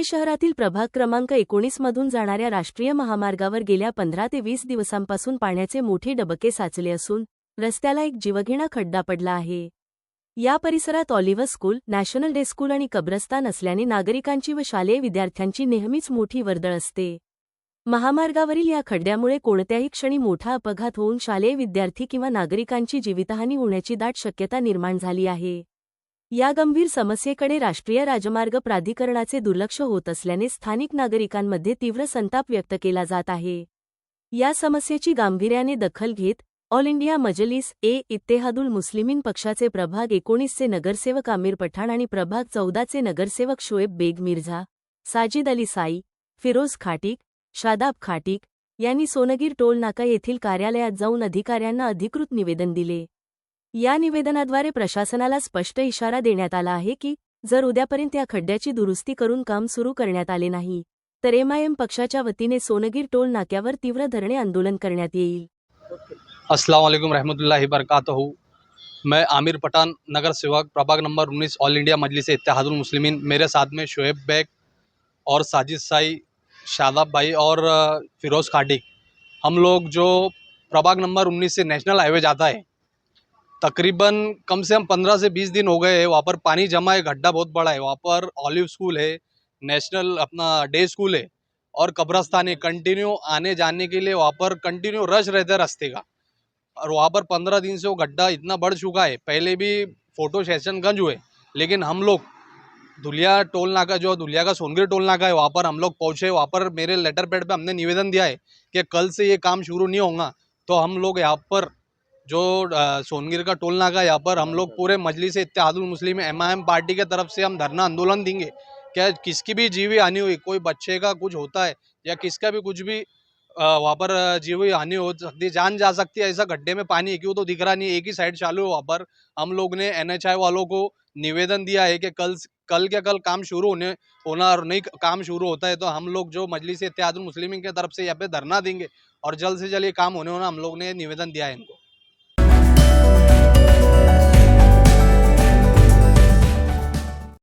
शहरातील प्रभाग क्रमांक 19 मधून जाणाऱ्या राष्ट्रीय महामार्गावर गेल्या 15 ते 20 दिवसांपासून पाण्याचे मोठे डबके साचले असून रस्त्याला एक जीवघेणा खड्डा पडला आहे। या परिसरात Oliver school, national day school आणि कब्रस्तान असल्याने नागरिकांची व शालेय विद्यार्थ्यांची नेहमीच मोठी वर्दळ असते। महामार्गावरील या खड्ड्यामुळे कोणत्याही क्षणी मोठा अपघात होऊन शालेय विद्यार्थी किंवा नागरिकांची जीवितहानी होण्याची दाट शक्यता निर्माण झाली आहे। या गंभीर समस्येकडे राष्ट्रीय राजमार्ग प्राधिकरणाचे दुर्लक्ष होत असल्याने स्थानिक नागरिकांमध्ये तीव्र संताप व्यक्त केला जात आहे। या समस्येची गांभीर्याने दखल घेत ऑल इंडिया मजलिस-ए-इत्तेहादुल मुस्लिमीन पक्षाचे प्रभाग 19 चे नगरसेवक आमिर पठाण आणि प्रभाग 14 चे नगरसेवक शोएब बेग मिर्झा, साजिद अली साई, फिरोज खाटीक, शादाब खाटीक यांनी सोनगीर टोल नाका येथील कार्यालयात जाऊन अधिकाऱ्यांना अधिकृत निवेदन दिले। या निवेदनाद्वारे प्रशासनाला स्पष्ट इशारा देण्यात आला आहे की जर उद्यापर्यंत या खड्ड्याची दुरुस्ती करून काम सुरू करण्यात आले नाही तर एमआयएम पक्षाच्या वतीने सोनगीर टोल नाक्यावर तीव्र धरणे आंदोलन करण्यात येईल। अस्सलाम वालेकुम रहमतुल्लाहि बरकातहू। मैं आमिर पठान, नगर सेवक प्रभाग number 19 all India Majlis Ittehadul Muslimeen. मेरे साथ में शोएब बेग और साजिद साई, शादाब भाई और फिरोज़ खाटिक। हम लोग जो प्रभाग नंबर 19 से नेशनल हाईवे जाता है, तकरीबन कम से कम 15 से 20 दिन हो गए हैं। वहाँ पर पानी जमा है, गड्ढा बहुत बड़ा है। वहाँ पर ऑलिव स्कूल है, नेशनल अपना डे स्कूल है और कब्रस्तान है। कंटिन्यू आने जाने के लिए वहाँ पर कंटिन्यू रश रहता है रास्ते का। और वहाँ पर 15 दिन से वो गड्ढा इतना बढ़ चुका है। पहले भी फोटो सेशन गंज हुए, लेकिन हम लोग धुलिया टोल नाका, जो धुलिया का सोनगीर टोल नाका है, वहाँ पर हम लोग पहुँचे। वहाँ पर मेरे लेटर पैड पे हमने निवेदन दिया है कि कल से ये काम शुरू नहीं होगा। तो हम लोग यहाँ पर जो सोनगीर का टोल नाका है, यहाँ पर हम लोग पूरे मजलिस इत्तेहादुल मुस्लिम एमआईएम पार्टी के तरफ से हम धरना आंदोलन देंगे। क्या किसकी भी जीवी हानि हुई, कोई बच्चे का कुछ होता है या किसका भी कुछ भी वहाँ पर जीवी हानि हो सकती है, जान जा सकती है। ऐसा गड्ढे में पानी क्यों तो दिख रहा नहीं, एक ही साइड चालू है। वहाँ पर हम लोग ने एनएचआई वालों को निवेदन दिया है कि कल के कल काम शुरू होना और नहीं काम शुरू होता है तो हम लोग जो मजलिस इत्तेहादुल मुस्लिमीन की तरफ से यहाँ पे धरना देंगे और जल्द से जल्द ये काम होने हम लोग ने निवेदन दिया है इनको।